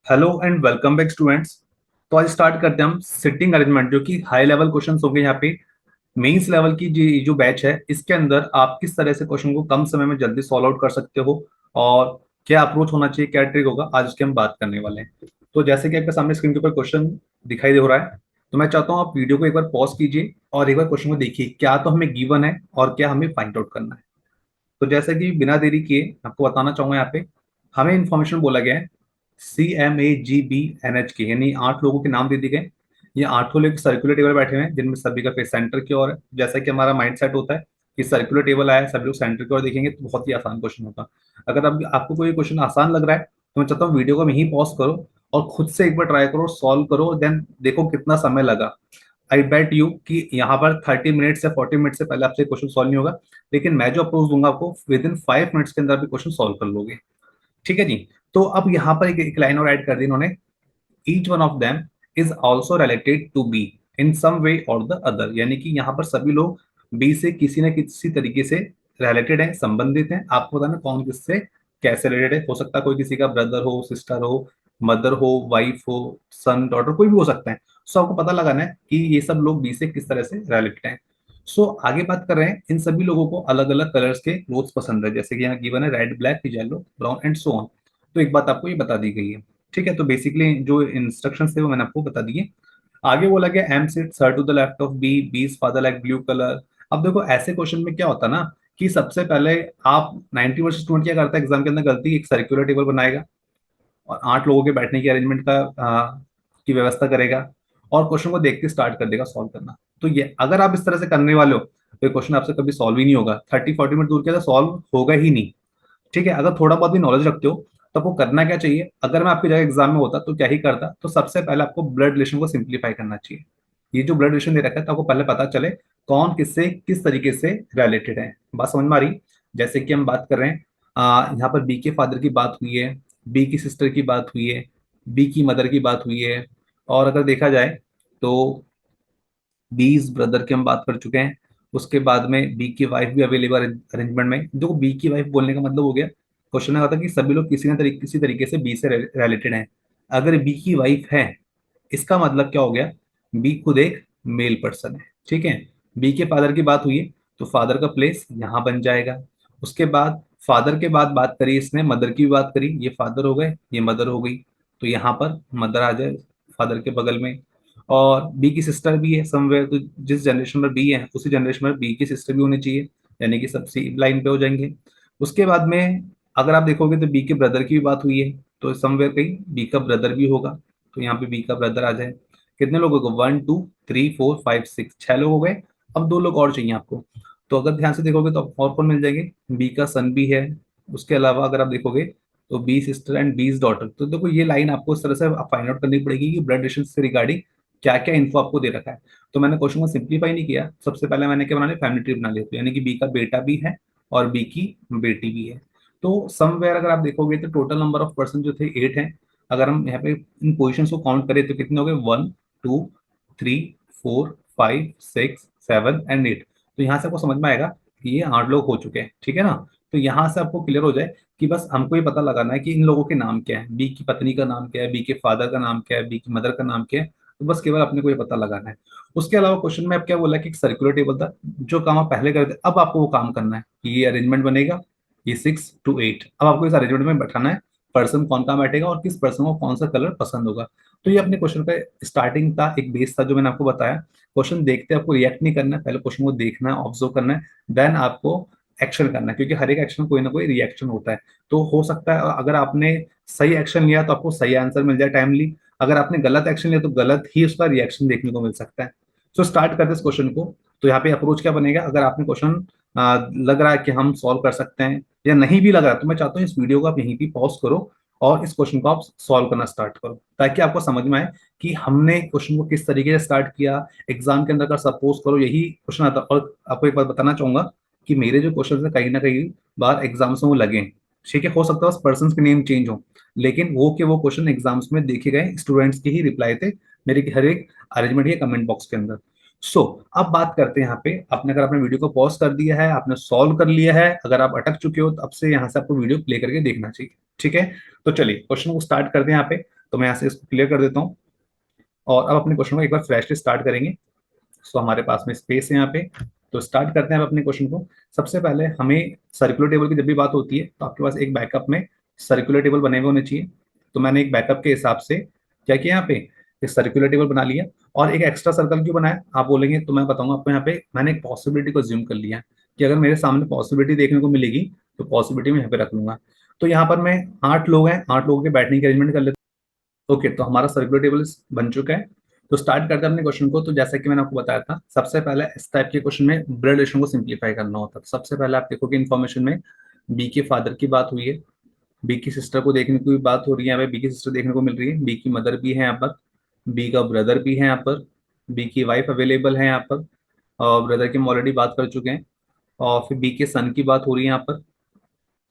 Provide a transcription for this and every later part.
Hello and welcome back students. तो आज start करते हैं हम सिटिंग अरेंजमेंट, जो कि हाई लेवल क्वेश्चंस होंगे यहाँ पे। मेंस लेवल की जो बैच है, इसके अंदर आप किस तरह से क्वेश्चन को कम समय में जल्दी सॉल्व आउट कर सकते हो और क्या अप्रोच होना चाहिए, क्या ट्रिक होगा, आज उसकी हम बात करने वाले हैं। तो जैसे कि आपके सामने स्क्रीन के ऊपर क्वेश्चन दिखाई दे रहा है, तो मैं चाहता हूँ आप वीडियो को एक बार पॉज कीजिए और एक बार क्वेश्चन को देखिए, क्या तो हमें गिवन है और क्या हमें फाइंड आउट करना है। तो जैसे कि बिना देरी किए आपको बताना चाहूंगा, यहाँ पे हमें इन्फॉर्मेशन बोला गया है CMAGBNH के, यानी 8 लोगों के नाम दे दिए गए। ये 8 लोग सर्कुलर टेबल बैठे हुए हैं, जिनमें सभी का फेस सेंटर की ओर है। जैसा कि हमारा माइंड सेट होता है कि सर्कुलर टेबल आया, सभी लोग सेंटर की ओर देखेंगे, तो बहुत ही आसान क्वेश्चन होगा। अगर आपको कोई क्वेश्चन आसान लग रहा है, तो मैं चाहता हूँ वीडियो को यहीं पॉज करो और खुद से एक बार ट्राई करो, सॉल्व करो, देन देखो कितना समय लगा। आई बेट यू कि यहाँ पर 30 मिनट से 40 मिनट से पहले आपसे क्वेश्चन सॉल्व नहीं होगा, लेकिन मैं जो अप्रोच दूंगा आपको, विद इन 5 मिनट्स के अंदर भी क्वेश्चन सॉल्व कर लोगे। ठीक है जी। तो अब यहाँ पर एक लाइन और ऐड कर दी इन्होंने, each one of them is also related to B in some way और द अदर, यानी कि यहाँ पर सभी लोग बी से किसी न किसी तरीके से रिलेटेड हैं, संबंधित हैं। आपको बताना कौन किससे कैसे रिलेटेड है। हो सकता है कोई किसी का ब्रदर हो, सिस्टर हो, मदर हो, वाइफ हो, सन, डॉटर, कोई भी हो सकता है। सो आपको पता लगाना है कि ये सब लोग बी से किस तरह से रिलेटेड हैं। सो आगे बात कर रहे हैं, इन सभी लोगों को अलग अलग कलर्स के क्लोथ्स पसंद है, जैसे कि यहाँ गिवन है red, black, yellow, brown and so on. तो एक बात आपको ये बता दी गई है। ठीक है, तो बेसिकली जो इंस्ट्रक्शंस थे वो मैंने आपको बता दिए। आगे बोला गया एम सिट सर to the left of B, B's father like blue colour. अब देखो ऐसे क्वेश्चन में क्या होता है ना, कि सबसे पहले आप 90% स्टूडेंट क्या करता है एग्जाम के अंदर गलती, एक सर्कुलर टेबल बनाएगा और 8 लोगों के बैठने की अरेंजमेंट की व्यवस्था करेगा और क्वेश्चन को देख के स्टार्ट कर देगा सॉल्व करना। तो ये अगर आप इस तरह से करने वाले हो, तो क्वेश्चन आपसे कभी सॉल्व ही नहीं होगा, 30-40 मिनट दूर के सॉल्व होगा ही नहीं। ठीक है, अगर थोड़ा बहुत भी नॉलेज रखते हो तो आपको करना क्या चाहिए, अगर मैं आपकी जगह एग्जाम में होता तो क्या ही करता, तो सबसे पहले आपको ब्लड रिलेशन को सिंप्लीफाई करना चाहिए। ये जो ब्लड रिलेशन दे रखा है, तो आपको पहले पता चले कौन किससे किस तरीके से रिलेटेड है। बात समझ में आ रही? जैसे कि हम बात कर रहे हैं, यहाँ पर बी के फादर की बात हुई है, बी की सिस्टर की बात हुई है, बी की मदर की बात हुई है, और अगर देखा जाए तो बीस ब्रदर की हम बात कर चुके हैं। उसके बाद में बी की वाइफ भी अवेलेबल अरेंजमेंट में। जो बी की वाइफ बोलने का मतलब हो गया, क्वेश्चन में था कि सभी लोग किसी तरीके से बी से रिलेटेड हैं। अगर बी की वाइफ है, इसका मतलब क्या हो गया, बी खुद एक मेल पर्सन है। ठीक है, बी के फादर की बात हुई है, तो फादर का प्लेस यहाँ बन जाएगा। उसके बाद फादर के बाद बात करी इसने, मदर की भी बात करी, ये फादर हो गए, ये मदर हो गई, तो यहाँ पर मदर आ जाए फादर के बगल में। और बी की सिस्टर भी है समवेयर, तो जिस जनरेशन में बी है उसी जनरेशन में बी की सिस्टर भी होनी चाहिए, यानी कि सब सी लाइन पे हो जाएंगे। उसके बाद में अगर आप देखोगे तो बी के ब्रदर की भी बात हुई है, तो समवेयर कहीं बी का ब्रदर भी होगा, तो यहाँ पे बी का ब्रदर आ जाए। कितने लोग हो गए, 1 2 3 4 5 6, 6 लोग हो गए। अब 2 लोग और चाहिए आपको। तो अगर ध्यान से देखोगे तो और कौन मिल जाएंगे, बी का सन भी है। उसके अलावा अगर आप देखोगे तो B sister and B's daughter. तो देखो ये लाइन आपको इस तरह से फाइंड आउट करनी पड़ेगी कि ब्लड रिलेशन से रिगार्डिंग क्या क्या इन्फो आपको दे रखा है। तो मैंने क्वेश्चन को सिंप्लीफाई नहीं किया, सबसे पहले मैंने क्या बना लिया, फैमिली ट्री बना लिया, तो यानी कि बी का बेटा भी है और बी की बेटी भी है। तो समवेयर अगर आप देखोगे तो टोटल नंबर ऑफ पर्सन जो थे 8 हैं। अगर हम यहाँ पे इन पोजिशन को काउंट करें तो कितने हो गए, 1 2 3 4 5 6 7 एंड 8। तो यहाँ से आपको समझ में आएगा कि ये 8 लोग हो चुके हैं। ठीक है ना? तो यहाँ से आपको क्लियर हो जाए कि बस हमको ये पता लगाना है कि इन लोगों के नाम क्या है, बी की पत्नी का नाम क्या है, बी के फादर का नाम क्या है, बी की मदर का नाम क्या है। तो बस केवल अपने को ये पता लगाना है। उसके अलावा क्वेश्चन में अब क्या बोला कि एक सर्कुलर टेबल था, जो काम आप पहले करते, अब आपको वो काम करना है कि ये अरेंजमेंट बनेगा, ये 6 to 8। अब आपको इस अरेंजमेंट में बैठाना है, पर्सन कौन कहाँ बैठेगा और किस पर्सन को कौन सा कलर पसंद होगा। तो ये अपने क्वेश्चन का स्टार्टिंग था, एक बेस था जो मैंने आपको बताया। क्वेश्चन देखते आपको रिएक्ट नहीं करना है, पहले क्वेश्चन को देखना है, ऑब्जर्व करना है, देन आपको एक्शन करना है, क्योंकि हर एक एक्शन कोई ना कोई रिएक्शन होता है। तो हो सकता है अगर आपने सही एक्शन लिया तो आपको सही आंसर मिल जाए टाइमली, अगर आपने गलत एक्शन लिया तो गलत ही उसका रिएक्शन देखने को मिल सकता है। सो स्टार्ट करते इस क्वेश्चन को। तो यहाँ पे अप्रोच क्या बनेगा, अगर आपने क्वेश्चन लग रहा है कि हम सॉल्व कर सकते हैं या नहीं भी लग रहा है, तो मैं चाहता हूँ इस वीडियो को आप यहीं पे पॉज करो और इस क्वेश्चन को आप सॉल्व करना स्टार्ट करो, ताकि आपको समझ में आए कि हमने क्वेश्चन को किस तरीके से स्टार्ट किया। एग्जाम के अंदर का सपोज करो यही क्वेश्चन आता, और आपको एक बात बताना चाहूंगा कि मेरे जो क्वेश्चन है कहीं ना कहीं बार एग्जाम्स में वो लगे हैं। ठीक है, हो सकता है बस पर्सन के नेम चेंज हो, लेकिन वो क्वेश्चन एग्जाम्स में देखे गए स्टूडेंट्स के ही रिप्लाई थे मेरे हर एक अरेंजमेंट या कमेंट बॉक्स के अंदर। सो अब बात करते हैं यहाँ पे, आपने अगर अपने वीडियो को पॉज कर दिया है, आपने सॉल्व कर लिया है, अगर आप अटक चुके हो तो अब से यहाँ से आपको वीडियो प्ले करके देखना चाहिए। ठीक है, तो चलिए क्वेश्चन को स्टार्ट करते हैं यहाँ पे। तो मैं यहाँ से इसको क्लियर कर देता हूँ और अब अपने क्वेश्चन को एक बार फ्रेश स्टार्ट करेंगे। सो हमारे पास में स्पेस है यहाँ पे, तो स्टार्ट करते हैं अब अपने क्वेश्चन को। सबसे पहले हमें सर्कुलर टेबल की जब भी बात होती है तो आपके पास एक बैकअप में सर्कुलर टेबल बने हुए होने चाहिए। तो मैंने एक बैकअप के हिसाब से क्या किया, यहाँ पे एक सर्कुलर टेबल बना लिया। और एक एक्स्ट्रा सर्कल क्यों बनाया आप बोलेंगे, तो मैं बताऊंगा आपको। यहाँ पे मैंने एक पॉसिबिलिटी को ज्यूम कर लिया कि अगर मेरे सामने पॉसिबिलिटी देखने को मिलेगी तो पॉसिबिलिटी मैं यहाँ पे रख लूंगा। तो यहाँ पर मैं 8 लोग हैं, 8 लोगों के बैठने की अरेंजमेंट कर लेता हूँ। ओके, तो हमारा सर्कुलर टेबल बन चुका है। तो स्टार्ट करते हैं अपने क्वेश्चन को। तो जैसा कि मैंने आपको बताया था, सबसे पहले इस टाइप के क्वेश्चन में ब्लड रिलेशन को सिंप्लीफाई करना होता है। तो सबसे पहले आप देखोगे इन्फॉर्मेशन में बी के फादर की बात हुई है, बी की सिस्टर को देखने की बात हो रही है, यहाँ पे बी की सिस्टर देखने को मिल रही है, बी की मदर भी है यहाँ पर, बी का ब्रदर भी है यहाँ पर, बी की वाइफ अवेलेबल है यहाँ पर, और ब्रदर की हम ऑलरेडी बात कर चुके हैं। और फिर बी के सन की बात हो रही है यहाँ पर,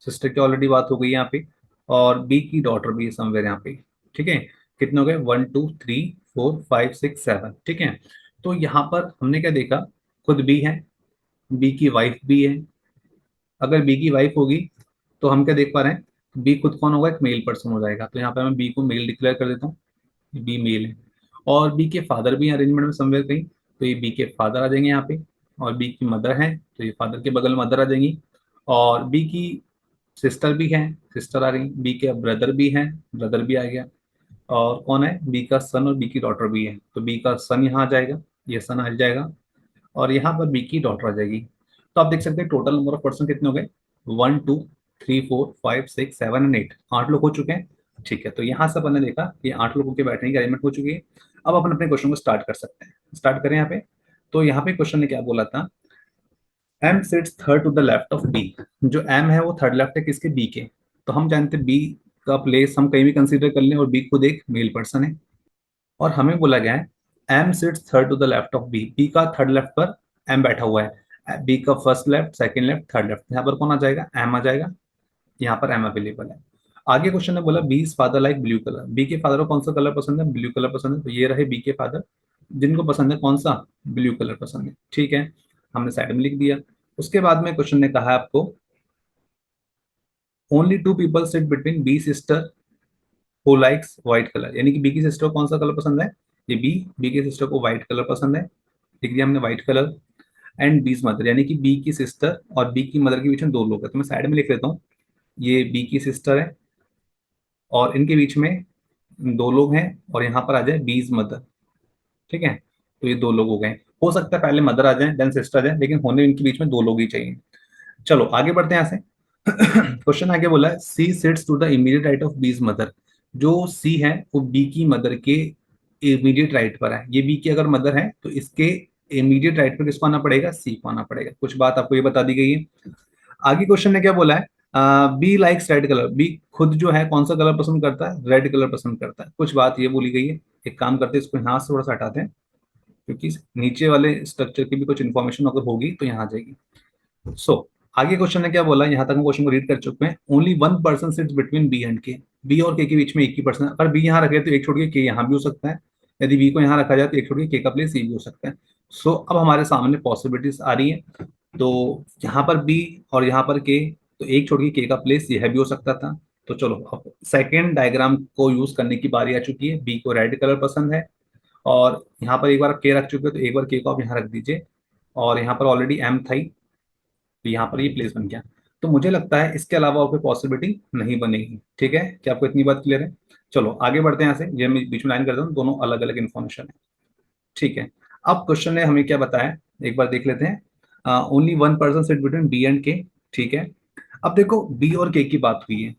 सिस्टर की ऑलरेडी बात हो गई यहाँ पे, और बी की डॉटर भी है समवेयर यहाँ पे। ठीक है, कितने हो गए, 1 2 3 4 5 6 7। ठीक है, तो यहाँ पर हमने क्या देखा, खुद बी है, बी की वाइफ भी है। अगर बी की वाइफ होगी तो हम क्या देख पा रहे हैं, बी खुद कौन होगा, एक मेल पर्सन हो जाएगा। तो यहाँ पे मैं बी को मेल डिक्लेयर कर देता हूँ, बी मेल है। और बी के फादर भी अरेंजमेंट में समवेयर कहीं, तो ये बी के फादर आ जाएंगे यहाँ पे। और बी की मदर है तो ये फादर के बगल में मदर आ जाएंगी। और बी की सिस्टर भी है, सिस्टर आ गई। बी के ब्रदर भी है, ब्रदर भी आ गया। और कौन है, बी का सन और बी की डॉटर भी है, तो बी का सन यहाँ आ जाएगा, ये सन आ जाएगा। और यहाँ पर बी की डॉटर आ जाएगी। तो आप देख सकते हैं टोटल नंबर ऑफ पर्सन कितने हो गए, 1 2 3 4 5 6 7 एंड 8, 8 लोग हो चुके हैं। ठीक है, तो यहाँ से अपन ने देखा कि 8 लोगों के बैठने की अरेंजमेंट हो चुकी है। अब अपन अपने क्वेश्चन को स्टार्ट कर सकते हैं। स्टार्ट करें यहाँ पे। तो यहाँ पे क्वेश्चन ने क्या बोला था, M sits third to the left of B. जो एम है वो थर्ड लेफ्ट है किसके, बी के। तो हम जानते हैं बी का प्लेस हम कहीं भी कंसीडर कर लें, और बी खुद एक मेल पर्सन है। और हमें बोला गया है M sits third to the left of B, B का थर्ड लेफ्ट पर एम बैठा हुआ है। बी का first left, second left, third left, यहाँ पर कौन आ जाएगा, एम आ जाएगा। यहाँ पर एम अवेलेबल है। आगे क्वेश्चन ने बोला B is father like blue colour, B के फादर को कौन सा कलर पसंद है, ब्लू कलर पसंद है। तो ये रहे बी के फादर जिनको पसंद है कौन सा, ब्लू कलर पसंद है। ठीक है, हमने साइड में लिख दिया। उसके बाद में क्वेश्चन ने कहा आपको only 2 people sit between B sister who likes white colour, यानी कि बी की सिस्टर को कौन सा कलर पसंद है, ये बी, बी की सिस्टर को व्हाइट कलर पसंद है, लिख दिया हमने व्हाइट कलर। एंड बीज मदर, यानी कि बी की सिस्टर और बी की मदर के बीच में 2 लोग हैं, तो मैं साइड में लिख लेता हूँ, ये बी की सिस्टर है और इनके बीच में 2 लोग हैं, और यहाँ पर आ जाए बीज मदर। ठीक है, तो ये 2 लोग हो गए। हो सकता है पहले मदर आ जाए देन सिस्टर आ जाए, लेकिन होने इनके बीच में 2 लोग ही चाहिए। चलो आगे बढ़ते हैं यहाँ से। क्वेश्चन आगे बोला है C sits to the immediate right of B's mother. जो सी है वो बी की मदर के इमीडिएट राइट पर है। ये बी की अगर मदर है तो इसके इमीडिएट राइट पर किसको आना पड़ेगा, सी को आना पड़ेगा। कुछ बात आपको ये बता दी गई है। आगे क्वेश्चन ने क्या बोला है, B likes red colour, B खुद जो है कौन सा कलर पसंद करता है, रेड कलर पसंद करता है। कुछ बात ये बोली गई है, एक काम करते हैं इसको यहाँ से थोड़ा सा हटाते हैं, क्योंकि नीचे वाले स्ट्रक्चर की भी कुछ इन्फॉर्मेशन अगर होगी तो यहाँ आ जाएगी। आगे क्वेश्चन ने क्या बोला, यहाँ तक हम क्वेश्चन को रीड कर चुके हैं। Only 1 person sits between B and K, B और के बीच में एक ही पर्सन। अगर बी यहाँ रखे तो एक छोड़ के के यहाँ भी हो सकता है, यदि बी को यहाँ रखा जाए तो एक छोड़ के के का प्लेस ये भी हो सकता है। अब हमारे सामने पॉसिबिलिटीज आ रही है। तो यहाँ पर बी और यहाँ पर के, तो एक छोड़ के का प्लेस यह भी हो सकता था। तो चलो अब सेकेंड डायग्राम को यूज करने की बारी आ चुकी है। बी को रेड कलर पसंद है, और यहाँ पर एक बार के रख चुके हो तो एक बार के को आप यहाँ रख दीजिए, और यहाँ पर ऑलरेडी एम था ही, तो यहाँ पर ये प्लेस बन गया। तो मुझे लगता है इसके अलावा और कोई पॉसिबिलिटी नहीं बनेगी। ठीक है, क्या आपको इतनी बात क्लियर है। चलो आगे बढ़ते हैं यहाँ से, ये मैं बीच में लाइन करता हूँ, दोनों अलग अलग इन्फॉर्मेशन है। ठीक है, अब क्वेश्चन ने हमें क्या बताया, एक बार देख लेते हैं। Only 1 person sit between B and K. ठीक है, अब देखो बी और के की बात हुई है।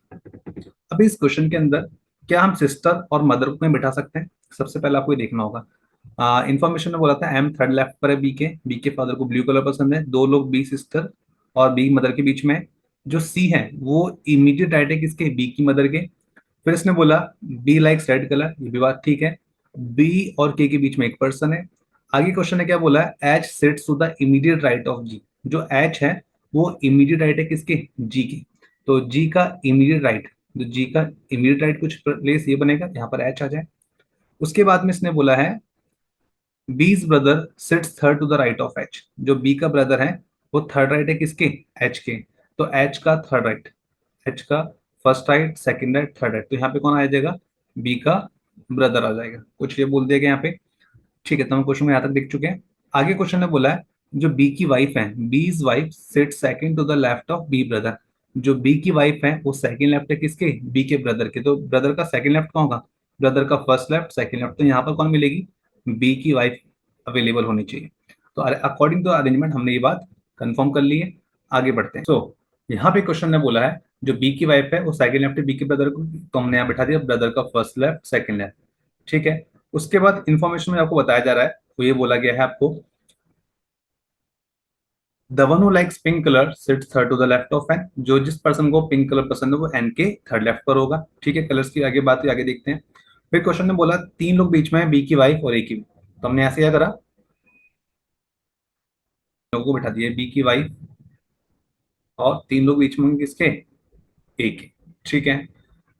अब इस क्वेश्चन के अंदर क्या हम सिस्टर और मदर को कहीं बिठा सकते हैं, सबसे पहले आपको ये देखना होगा। इन्फॉर्मेशन में बोला था एम थर्ड लेफ्ट पर है, बी के फादर को ब्लू कलर पसंद है, 2 लोग बी सिस्टर और बी मदर के बीच में है। जो सी है वो इमीडिएट राइट है किसके, बी की मदर के। फिर इसने बोला बी लाइक्स रेड कलर, ये भी बात ठीक है। बी और के बीच में एक पर्सन है। आगे क्वेश्चन ने क्या बोला है, H sits to the immediate right of G. जो एच है वो इमीडिएट राइट है किसके, जी की। तो जी का इमीडिएट राइट, तो जी का इमीडिएट राइट कुछ प्लेस ये बनेगा, यहाँ पर एच आ जाए। उसके बाद में इसने बोला है B's brother sits third to the right of H. जो बी का ब्रदर है वो थर्ड राइट है किसके, एच के। तो एच का थर्ड राइट, एच का first right, second right, third right, तो यहाँ पे कौन आ जाएगा, बी का ब्रदर आ जाएगा। कुछ ये बोल दिया गया यहाँ पे। ठीक है, तो हम क्वेश्चन में यहाँ तक देख चुके हैं। आगे क्वेश्चन ने बोला है जो बी की वाइफ है, B is wife sit second to the left of B brother. जो बी की वाइफ है वो सेकंड लेफ्ट है किसके, बी के ब्रदर के। तो ब्रदर का सेकंड लेफ्ट कौन होगा, ब्रदर का फर्स्ट लेफ्ट सेकंड लेफ्ट। तो यहाँ पर कौन मिलेगी, बी की वाइफ अवेलेबल होनी चाहिए। तो अकॉर्डिंग टू अरेंजमेंट हमने ये बात कंफर्म कर ली है। आगे बढ़ते हैं। यहाँ पे क्वेश्चन ने बोला है जो बी की वाइफ है वो सेकंड लेफ्ट है बी के ब्रदर को, तो हमने यहाँ बैठा दिया ब्रदर का फर्स्ट लेफ्ट सेकंड लेफ्ट। ठीक है। उसके बाद इंफॉर्मेशन में आपको बताया जा रहा है, तो ये बोला गया है आपको the one who likes pink colour sits third to the left of N. जो जिस पर्सन को पिंक कलर पसंद है वो एन के थर्ड लेफ्ट पर होगा। ठीक है, कलर्स की आगे बात आगे देखते हैं। फिर क्वेश्चन ने बोला तीन लोग बीच में है, बी की वाइफ और ए की। तो हमने ऐसे क्या करा, लोगों को बैठा दिया बी की वाइफ और तीन लोग बीच में किसके, ए के। ठीक है।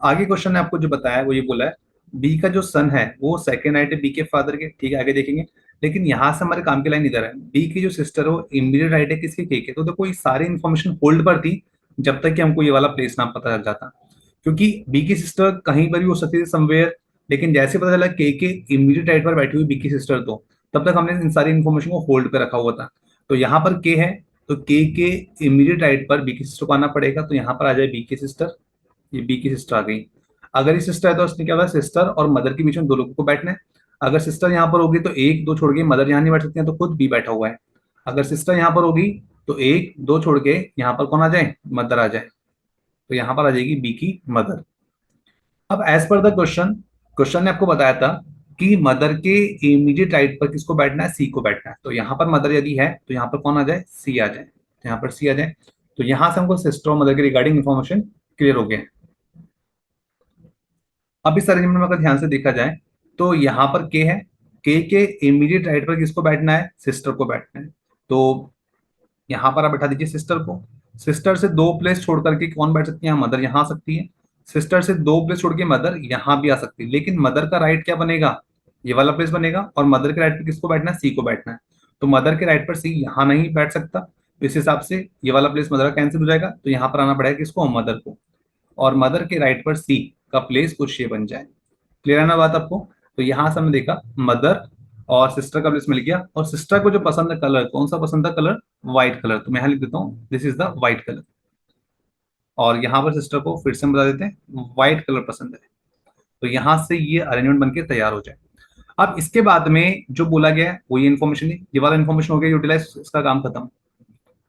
आगे क्वेश्चन ने आपको जो बताया है वो ये बोला है बी का जो सन है वो सेकंड राइट है बी के फादर के। ठीक है, आगे देखेंगे। लेकिन यहाँ से हमारे काम की लाइन इधर है, बी की जो सिस्टर है वो इमीडिएट राइट है किसके, के के। तो देखो ये सारी इन्फॉर्मेशन होल्ड पर थी जब तक कि हमको ये वाला प्लेस नाम पता चल जाता। क्योंकि बी की सिस्टर कहीं पर भी हो सकती थी समवेयर, लेकिन जैसे पता चला के इमीडिएट राइट पर बैठी हुई बी की सिस्टर, तो तब तक हमने इन सारी इन्फॉर्मेशन को होल्ड पे रखा हुआ था। तो यहाँ पर के है, तो के इमीडिएट राइट पर बी की सिस्टर को आना पड़ेगा। तो यहाँ पर आ जाए बी की सिस्टर, ये बी की सिस्टर आ गई। अगर ये सिस्टर है तो उसने क्या होगा, सिस्टर और मदर के बीच में दो लोगों को बैठना है। अगर सिस्टर यहाँ पर होगी तो एक दो छोड़ के मदर यहाँ नहीं बैठ सकती है, तो खुद बी बैठा हुआ है। अगर सिस्टर यहाँ पर होगी तो एक दो छोड़ के यहाँ पर कौन आ जाए, मदर आ जाए। तो यहाँ पर आ जाएगी बी की मदर। अब as per the question, question ने आपको बताया था कि मदर के इमीडिएट राइट पर किसको बैठना है, सी को बैठना है। तो यहाँ पर मदर यदि है तो यहाँ पर कौन आ जाए, सी आ जाए। तो यहाँ पर सी आ जाए। तो यहाँ से हमको सिस्टर और मदर के रिगार्डिंग इन्फॉर्मेशन क्लियर हो गया। अब इस अरेंजमेंट में अगर ध्यान से देखा जाए तो यहाँ पर के है, के इमीडिएट राइट पर किसको बैठना है, सिस्टर को बैठना है। तो यहाँ पर आप बैठा दीजिए सिस्टर को। सिस्टर से दो प्लेस छोड़ करके कौन बैठ सकती है, मदर यहाँ आ सकती है। सिस्टर से दो प्लेस छोड़ के मदर यहाँ भी आ सकती है, लेकिन मदर का राइट क्या बनेगा, ये वाला प्लेस बनेगा। और मदर के राइट पर किसको बैठना है, सी को बैठना है। तो मदर के राइट पर सी यहाँ नहीं बैठ सकता, तो इस हिसाब से ये वाला प्लेस मदर का कैंसिल हो जाएगा। तो यहाँ पर आना पड़ेगा किसको, मदर को। और मदर के राइट पर सी का प्लेस कुछ ये बन जाए। क्लियर है ना बात आपको। तो यहां से हमने देखा मदर और सिस्टर का प्लेस मिल गया। और सिस्टर को जो पसंद है कलर, कौन सा पसंद है कलर, व्हाइट कलर। तो मैं यहां लिख देता हूँ this is the white colour. और यहाँ पर सिस्टर को फिर से हम बता देते हैं व्हाइट कलर पसंद है। तो यहां से ये अरेंजमेंट बनके तैयार हो जाए। अब इसके बाद में जो बोला गया है वो ये इन्फॉर्मेशन, ये वाला इन्फॉर्मेशन हो गया यूटिलाइज, इसका काम खत्म।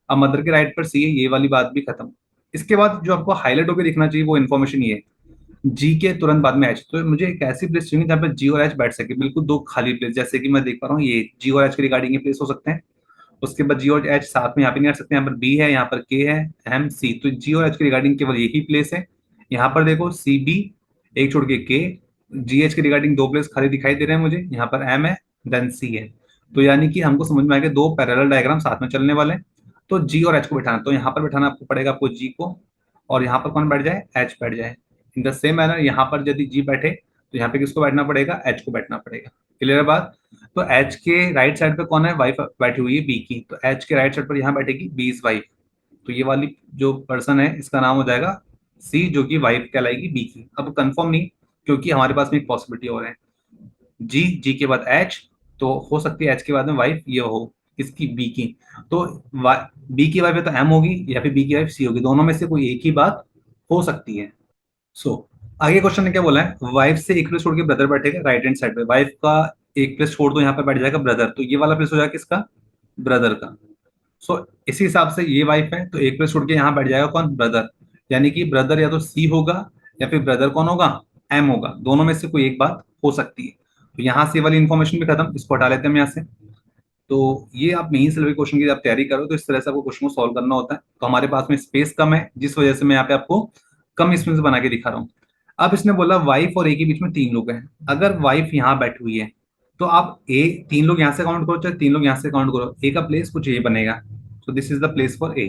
अब मदर के राइट पर सी है, ये वाली बात भी खत्म। इसके बाद जो आपको हाईलाइट होकर दिखना चाहिए वो इन्फॉर्मेशन ये है, जी के तुरंत बाद में एच। तो मुझे एक ऐसी प्लेस चाहिए जहाँ पे जी और एच बैठ सके, बिल्कुल दो खाली प्लेस। जैसे कि मैं देख पा रहा हूँ ये जी और एच के रिगार्डिंग ये प्लेस हो सकते हैं। उसके बाद जी और एच साथ में यहाँ पे नहीं आ सकते, यहाँ पर बी है, यहाँ पर के है, एम सी। तो जी और एच के रिगार्डिंग केवल एक ही प्लेस है। यहाँ पर देखो सी बी, एक छोड़ के के। जी एच के रिगार्डिंग दो प्लेस खाली दिखाई दे रहे हैं मुझे, यहाँ पर एम है देन सी है। तो यानी कि हमको समझ में आएगा दो पैरेलल डायग्राम साथ में चलने वाले हैं। तो जी और एच को बैठाना, तो यहाँ पर बैठाना आपको पड़ेगा आपको जी को। और यहाँ पर कौन बैठ जाए, एच बैठ जाए। इन द सेम मैनर यहाँ पर यदि जी बैठे तो यहाँ पे किसको बैठना पड़ेगा, एच को बैठना पड़ेगा। क्लियर है बात। तो एच के राइट साइड पे कौन है, वाइफ बैठी हुई है बी की। तो एच के राइट साइड पर यहाँ बैठेगी बी इज वाइफ। तो ये वाली जो पर्सन है इसका नाम हो जाएगा सी, जो कि वाइफ कहलाएगी बी की। अब कंफर्म नहीं, क्योंकि हमारे पास में एक पॉसिबिलिटी और है, जी जी के बाद एच। तो हो सकती है एच के बाद में वाइफ ये हो किसकी, बी की। तो बी की वाइफ है तो एम होगी, या फिर बी की वाइफ सी होगी, दोनों में से कोई एक ही बात हो सकती है। सो आगे क्वेश्चन ने क्या बोला है, वाइफ से एक प्लेस छोड़ के ब्रदर बैठेगा राइट हैंड साइड पे। वाइफ का एक प्लेस छोड़ दो, यहाँ पे बैठ जाएगा ब्रदर। तो ये वाला प्लेस हो जाएगा किसका, ब्रदर का। सो इसी हिसाब से ये वाइफ है तो एक प्लेस छोड़ के यहाँ बैठ जाएगा कौन, ब्रदर। यानी कि ब्रदर या तो सी होगा या फिर ब्रदर कौन होगा, एम होगा। दोनों में से कोई एक बात हो सकती है। तो यहाँ से वाली इन्फॉर्मेशन भी खत्म, इसको हटा लेते हैं हम यहाँ से। तो ये आप मेन से क्वेश्चन की आप तैयारी करो तो इस तरह से आपको क्वेश्चन को सॉल्व करना होता है। तो हमारे पास में स्पेस कम है जिस वजह से मैं यहाँ पे आपको कम स्पेस बना के दिखा रहा हूँ। अब इसने बोला वाइफ और ए के बीच में तीन लोग हैं। अगर वाइफ यहाँ बैठी हुई है तो आप ए, तीन लोग यहाँ से काउंट करो चाहे तीन लोग यहाँ से काउंट करो, ए का प्लेस कुछ ये बनेगा। तो this is the place for a.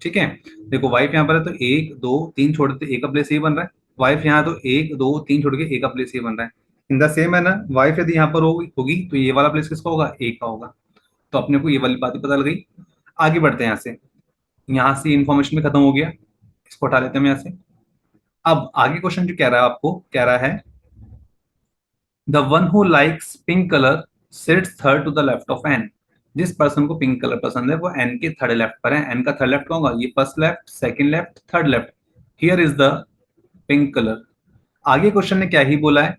ठीक है। देखो वाइफ यहाँ पर है तो एक दो तीन छोड़ देते ए का प्लेस ये बन रहा है। वाइफ यहाँ तो एक दो तीन छोड़ के ए का प्लेस ये बन रहा है। इन द सेम है ना, वाइफ यदि यहाँ पर होगी तो ये वाला प्लेस किसका होगा, ए का होगा। तो अपने को ये वाली बात ही पता लग गई। आगे बढ़ते हैं यहाँ से। यहाँ से इन्फॉर्मेशन भी खत्म हो गया, इसको हटा लेते हैं हम यहाँ से। अब आगे क्वेश्चन जो कह रहा है आपको, कह रहा है the one who likes pink colour sits third to the left of N. जिस पर्सन को पिंक कलर पसंद है वो एन के थर्ड लेफ्ट पर है। एन का थर्ड लेफ्ट कौन होगा? ये first left, second left, third left. Here is the pink colour. आगे क्वेश्चन ने क्या ही बोला है,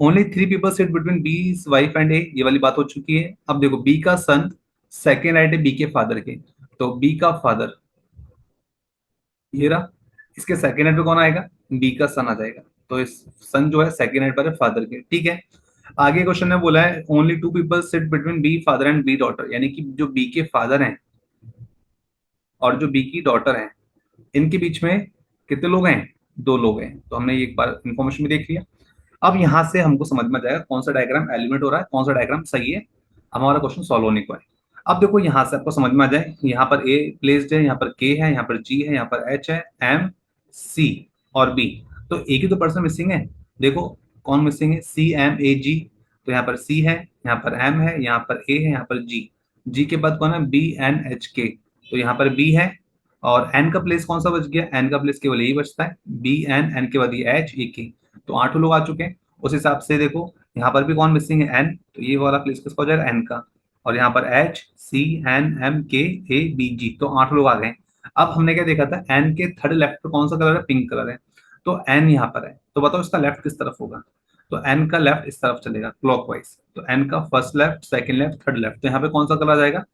only three people sit between B wife and A. ये वाली बात हो चुकी है। अब देखो बी का सन सेकेंड राइट है बी के फादर के, तो बी का फादर ये रहा, इसके सेकेंड राइट पे कौन आएगा? बी का सन आ जाएगा। तो इस सन जो है सेकेंड राइट पर है फादर के, ठीक है। आगे क्वेश्चन ने बोला है only two people sit between B father and B daughter, यानी कि जो बी के फादर हैं और जो बी की डॉटर हैं इनके बीच में कितने लोग हैं? दो लोग हैं। तो हमने एक बार इंफॉर्मेशन भी देख लिया। अब यहां से हमको समझ में आ जाएगा कौन सा डायग्राम एलिमिनेट हो रहा है, कौन सा डायग्राम सही है, हमारा क्वेश्चन सॉल्व होने को है। अब देखो यहां से आपको समझ में आ जाए, यहाँ पर ए प्लेस्ड है, यहाँ पर के है, यहाँ पर जी है, यहाँ पर एच है, एम, सी और बी। तो एक ही तो पर्सन मिसिंग है। देखो कौन मिसिंग है? सी एम ए जी। तो यहाँ पर सी है, यहाँ पर एम है, यहाँ पर ए है, यहाँ पर जी। जी के बाद कौन है? बी एन एच के। तो यहाँ पर बी है और एन का प्लेस कौन सा बच गया? एन का प्लेस केवल यही बचता है, बी एन, एन के बाद ये एच ए के। तो 8 लोग आ चुके हैं। उस हिसाब से देखो यहाँ पर भी कौन मिसिंग है? एन। तो ये वाला प्लेस किसका हो जाएगा? एन का। और यहाँ पर एच सी एन एम के ए बी जी, तो 8 लोग आ गए। अब हमने क्या देखा था? एन के थर्ड लेफ्ट पे कौन सा कलर है? पिंक कलर है। तो एन यहाँ पर है, तो बताओ इसका लेफ्ट किस तरफ होगा? तो एन का लेफ्ट इस तरफ चलेगा क्लॉकवाइज। तो एन का first left, second left, third left. तो यहाँ पे कौन सा कलर आ जाएगा?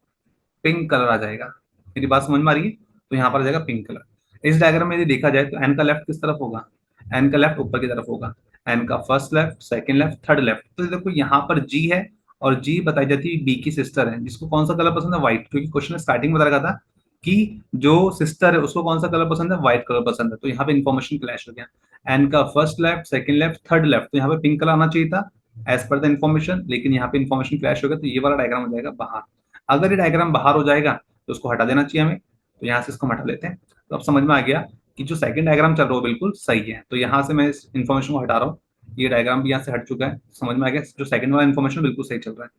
पिंक कलर आ जाएगा। मेरी बात समझ में आ रही है? तो यहाँ पर आ जाएगा पिंक कलर। इस डायग्राम में यदि देखा जाए तो एन का लेफ्ट किस तरफ होगा? एन का लेफ्ट ऊपर की तरफ होगा। एन का first left, second left, third left. तो देखो यहाँ पर जी है और जी बताई जाती है बी की सिस्टर है, जिसको कौन सा कलर पसंद है? व्हाइट। क्योंकि क्वेश्चन स्टार्टिंग में बता रखा था कि जो सिस्टर है उसको कौन सा कलर पसंद है? व्हाइट कलर पसंद है। तो यहाँ पे इन्फॉर्मेशन क्लैश हो गया। एन का first left, second left, third left, तो यहाँ पे पिंक कलर आना चाहिए था एज पर द इन्फॉर्मेशन, लेकिन यहाँ पे इन्फॉर्मेशन क्लैश हो गया। तो ये वाला डायग्राम हो जाएगा बाहर। अगर ये डायग्राम बाहर हो जाएगा तो उसको हटा देना चाहिए हमें। तो यहाँ से इसको हम हटा लेते हैं। तो अब समझ में आ गया कि जो सेकंड डायग्राम चल रहा है वो बिल्कुल सही है। तो यहाँ से मैं इस इन्फॉर्मेशन को हटा रहा हूँ। ये डायग्राम भी यहाँ से हट चुका है। समझ में आ गया जो सेकंड वाला इन्फॉर्मेशन बिल्कुल सही चल रहा है।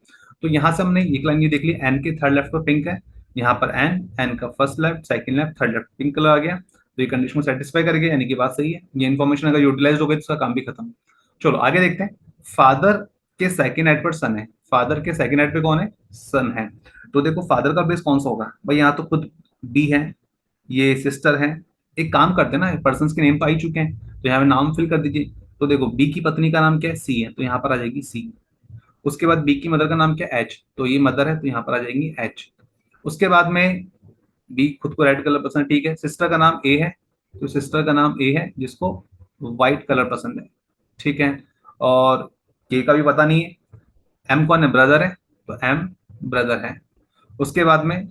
तो यहाँ से हमने एक लाइन ये देख ली, एन के थर्ड लेफ्ट पर पिंक है। यहाँ पर एन, एन का first left, second left, third left, pink colour आ गया। तो ये कंडीशन को सेटिस्फाई कर गया, यानी कि बात सही है। ये इन्फॉर्मेशन अगर यूटिलाइज हो गई तो इसका काम भी खत्म। चलो आगे देखते हैं। फादर के सेकंड एड पर सन है। फादर के सेकंड एड पे कौन है? सन है। तो देखो फादर का बेस कौन सा होगा भाई? यहाँ तो खुद बी है, ये सिस्टर है। एक काम करते हैं ना, पर्सन के नेम तो आ ही चुके हैं, तो यहाँ पे नाम फिल कर दीजिए। तो देखो बी की पत्नी का नाम क्या है? सी है, तो यहाँ पर आ जाएगी सी। उसके बाद बी की मदर का नाम क्या है? एच, तो ये मदर है, तो यहाँ पर आ जाएंगी एच। उसके बाद में बी खुद को रेड कलर पसंद है, ठीक है। सिस्टर का नाम ए है, तो सिस्टर का नाम ए है जिसको व्हाइट कलर पसंद है, ठीक है। और के का भी पता नहीं है। एम कौन है? ब्रदर है, तो एम ब्रदर है। उसके बाद में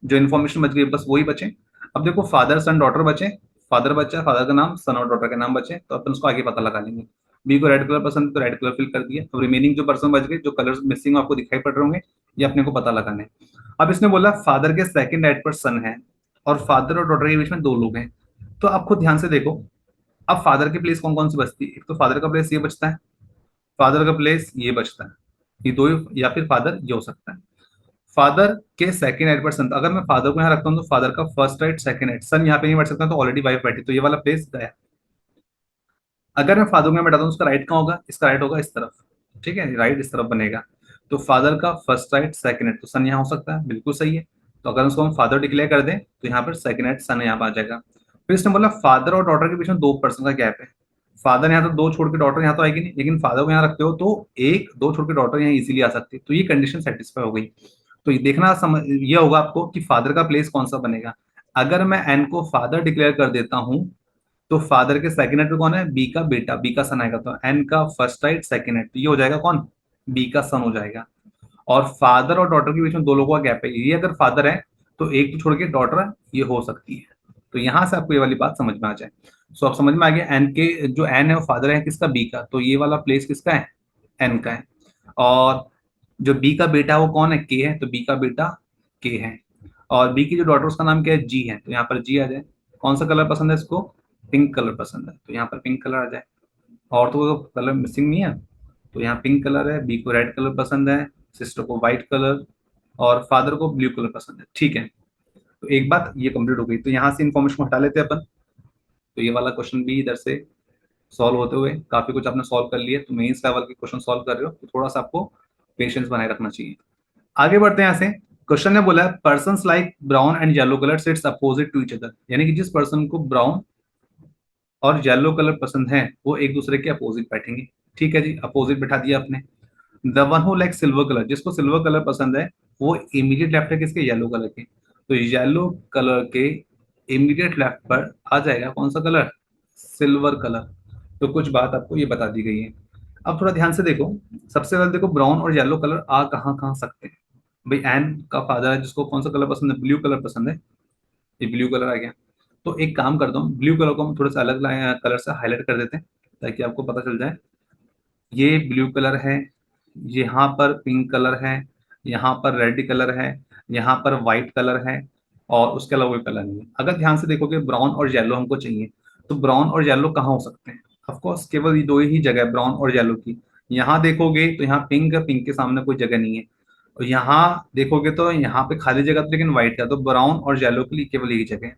जो इन्फॉर्मेशन बच गई बस वही बचे। अब देखो फादर सन डॉटर बचे। फादर बचा, फादर का नाम, सन और डॉटर का नाम बचे, तो अपन उसको आगे पता लगा लेंगे। बी को रेड कलर पसंद है तो रेड कलर फिल कर दिया। तो रिमेनिंग जो पर्सन बच गए, जो कलर्स मिसिंग आपको दिखाई पड़ रहे होंगे, ये अपने को पता लगाने। अब इसने बोला फादर के सेकंड राइट पर सन है और फादर और डॉटर के बीच में दो लोग हैं। तो आप खुद ध्यान से देखो, अब फादर की प्लेस कौन कौन सी बचती है? एक तो फादर का प्लेस ये बचता है, फादर का प्लेस ये बचता है, ये दो, या फिर फादर ये हो सकता है। फादर के सेकंड राइट पर सन, अगर मैं फादर को यहाँ रखता हूँ तो फादर का फर्स्ट राइट, सेकंड राइट, सन यहाँ पे नहीं बैठ सकता, तो ऑलरेडी वाइफ बैठी, तो ये वाला प्लेस गया। अगर मैं फादर को यहाँ बैठाता हूँ उसका राइट कहाँ होगा? इसका राइट होगा इस तरफ, ठीक है, राइट इस तरफ बनेगा। तो फादर का फर्स्ट राइट, सेकंड राइट, तो सन यहाँ हो सकता है, बिल्कुल सही है। तो अगर उसको हम फादर डिक्लेयर कर दें तो यहाँ पर सेकंड राइट सन यहाँ पर आ जाएगा। फिर इसने बोला फादर और डॉटर के बीच में दो पर्सन का गैप है। फादर यहाँ तो दो छोड़ के डॉटर यहाँ तो आएगी नहीं, लेकिन फादर को यहाँ रखते हो तो एक दो छोड़ के डॉटर यहाँ इजीली आ सकती है, तो ये कंडीशन सेटिस्फाई हो गई। तो ये देखना ये होगा आपको कि फादर का प्लेस कौन सा बनेगा। अगर मैं एन को फादर डिक्लेयर कर देता हूं तो फादर के सेकंड राइट पे कौन है? बी का बेटा, बी का सन आएगा, तो एन का फर्स्ट राइट, सेकंड राइट, तो ये हो जाएगा कौन? बी का सन हो जाएगा। और फादर और डॉटर के बीच में दो लोगों का गैप है, ये अगर फादर है तो एक तो छोड़ के डॉटर ये हो सकती है। तो यहां से आपको ये वाली बात समझ में आ जाए। सो आप समझ में आ गया एन के जो एन है वो फादर है किसका? बी का, तो ये वाला प्लेस किसका है? एन का है। और जो बी का बेटा है वो कौन है? के है, तो बी का बेटा के है। और बी की जो डॉटर उसका नाम क्या है? जी है, तो यहाँ पर जी आ जाए। कौन सा कलर पसंद है इसको? पिंक कलर पसंद है, तो यहाँ पर पिंक कलर आ जाए। और तो कलर मिसिंग नहीं है, तो यहाँ पिंक कलर है। बी को रेड कलर पसंद है, सिस्टर को व्हाइट कलर, और फादर को ब्लू कलर पसंद है, ठीक है। तो एक बात ये कंप्लीट हो गई, तो यहाँ से इन्फॉर्मेशन हटा लेते हैं अपन। तो ये वाला क्वेश्चन भी इधर से सॉल्व होते हुए काफी कुछ आपने सॉल्व कर लिया, तो मेंस लेवल के क्वेश्चन सॉल्व कर रहे हो तो थोड़ा सा आपको पेशेंस बनाए रखना चाहिए। आगे बढ़ते हैं यहाँ से। क्वेश्चन ने बोला है person like brown and yellow colour sits opposite to each other, यानी कि जिस पर्सन को ब्राउन और येलो कलर पसंद है वो एक दूसरे के अपोजिट बैठेंगे। ठीक है जी, अपोजिट बैठा दिया आपने। The one who like silver colour, जिसको सिल्वर कलर पसंद है वो इमीडिएट लेफ्ट है किसके, येलो कलर के। तो येलो कलर के इमीडिएट लेफ्ट पर आ जाएगा कौन सा कलर, सिल्वर कलर। तो कुछ बात आपको ये बता दी गई है। अब थोड़ा ध्यान से देखो, सबसे पहले देखो ब्राउन और येलो कलर आ कहाँ कहाँ सकते हैं। भाई एन का फादर है जिसको कौन सा कलर पसंद है, ब्लू कलर पसंद है, ये ब्लू कलर आ गया। तो एक काम करता हूँ, ब्लू कलर को हम थोड़ा सा अलग कलर से हाईलाइट कर देते हैं ताकि आपको पता चल जाए। ये ब्लू कलर है, यहाँ पर पिंक कलर है, यहाँ पर रेड कलर है, यहाँ पर व्हाइट कलर है, और उसके अलावा कोई कलर नहीं है। अगर ध्यान से देखोगे ब्राउन और येलो हमको चाहिए, तो ब्राउन और येलो कहाँ हो सकते हैं, ऑफकोर्स केवल ये दो ही जगह है ब्राउन और येलो की। यहाँ देखोगे तो यहाँ पिंक है, पिंक के सामने कोई जगह नहीं है। और यहाँ देखोगे तो यहाँ पे खाली जगह तो लेकिन व्हाइट है, तो ब्राउन और येलो के लिए केवल यही जगह है।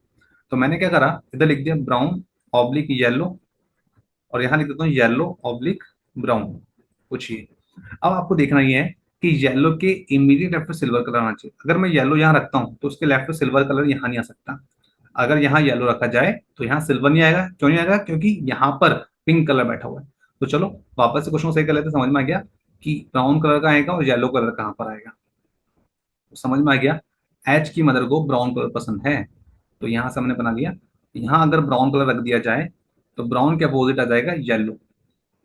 तो मैंने क्या करा, इधर लिख दिया ब्राउन ऑब्लिक येलो, और यहाँ लिख देता हूँ येलो ऑब्लिक ब्राउन। पूछिए। अब आपको देखना ये है कि येलो के इमीडिएट लेफ्ट पे सिल्वर कलर आना चाहिए। अगर मैं येलो यहाँ रखता हूँ तो उसके लेफ्ट पे सिल्वर कलर यहाँ नहीं आ सकता। अगर यहाँ येलो रखा जाए तो यहाँ सिल्वर नहीं आएगा। क्यों नहीं आएगा, क्योंकि यहाँ पर पिंक कलर बैठा हुआ है। तो चलो वापस से क्वेश्चन को सही कर लेते, समझ में आ गया कि ब्राउन कलर का आएगा और येलो कलर कहाँ पर आएगा। तो समझ में आ गया, एच की मदर को ब्राउन कलर पसंद है, तो यहाँ से हमने बना लिया। यहाँ अगर ब्राउन कलर रख दिया जाए तो ब्राउन के अपोजिट आ जाएगा येलो,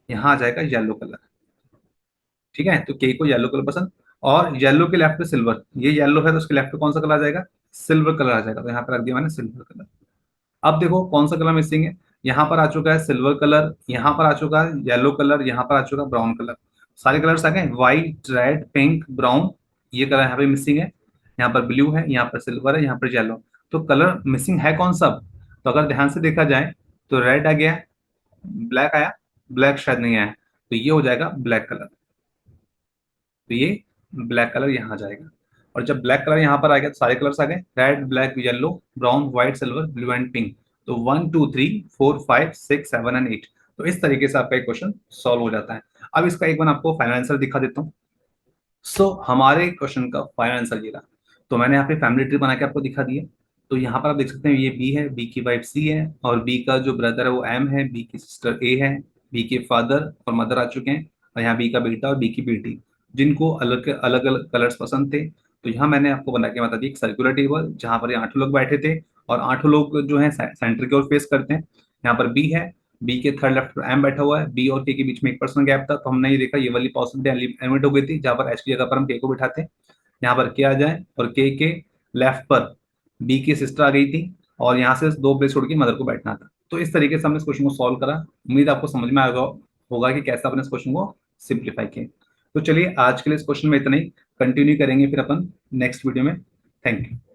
यहाँ आ जाएगा येलो कलर। ठीक है, तो के को येलो कलर पसंद, और येलो के लेफ्ट पे सिल्वर, ये येलो है तो उसके लेफ्ट पे कौन सा कलर आ जाएगा, सिल्वर कलर आ जाएगा। तो यहाँ पे रख दिया मैंने सिल्वर कलर। अब देखो कौन सा कलर मिसिंग है, यहाँ पर आ चुका है सिल्वर कलर, यहाँ पर आ चुका है येलो कलर, यहाँ पर आ चुका है ब्राउन कलर। सारे कलर्स आ गए, व्हाइट रेड पिंक ब्राउन, ये कलर यहाँ पे मिसिंग है। यहाँ पर ब्लू है, यहाँ पर सिल्वर है, यहाँ पर येलो। तो कलर मिसिंग है कौन सा। तो अगर ध्यान से देखा जाए तो रेड आ गया, ब्लैक आया, ब्लैक शायद नहीं आया, तो ये हो जाएगा ब्लैक कलर। तो ये ब्लैक कलर यहाँ आ जाएगा। और जब ब्लैक कलर यहाँ पर आ गया तो सारे कलर्स आ गए, red black yellow brown white silver blue and pink. तो 1 2 3 4 5 6 7 एंड 8। तो इस तरीके से आपका एक क्वेश्चन सॉल्व हो जाता है। अब इसका एक बार आपको फाइनल आंसर दिखा देता हूँ। हमारे क्वेश्चन का फाइनल आंसर ये रहा। तो मैंने यहाँ पे फैमिली ट्री बना के आपको दिखा दिया। तो यहाँ पर आप देख सकते हैं ये बी है, बी की वाइफ सी है, और बी का जो ब्रदर है वो एम है, बी की सिस्टर ए है, बी के फादर और मदर आ चुके हैं, और यहाँ बी का बेटा और बी की बेटी, जिनको अलग अलग अलग कलर्स पसंद थे। तो यहाँ मैंने आपको बना के बता दी एक सर्कुलर टेबल जहाँ पर ये 8 लोग बैठे थे, और 8 लोग जो है सेंटर की ओर फेस करते हैं। यहाँ पर बी है, बी के थर्ड लेफ्ट पर एम बैठा हुआ है, बी और के बीच में 1% गैप था, तो हमने ये देखा ये वाली पॉसिबिलिटी एलिमिनेट हो गई थी जहाँ पर एच की जगह पर हम के को बिठाते हैं। यहाँ पर के आ जाए, और के लेफ्ट पर बी की सिस्टर आ गई थी, और यहाँ से 2 प्लेस छोड़ के मदर को बैठना था। तो इस तरीके से हमने इस क्वेश्चन को सॉल्व करा। उम्मीद आपको समझ में आएगा होगा कि कैसे आपने इस क्वेश्चन को सिंप्लीफाई किया। तो चलिए आज के लिए इस क्वेश्चन में इतना ही, कंटिन्यू करेंगे फिर अपन नेक्स्ट वीडियो में। Thank you.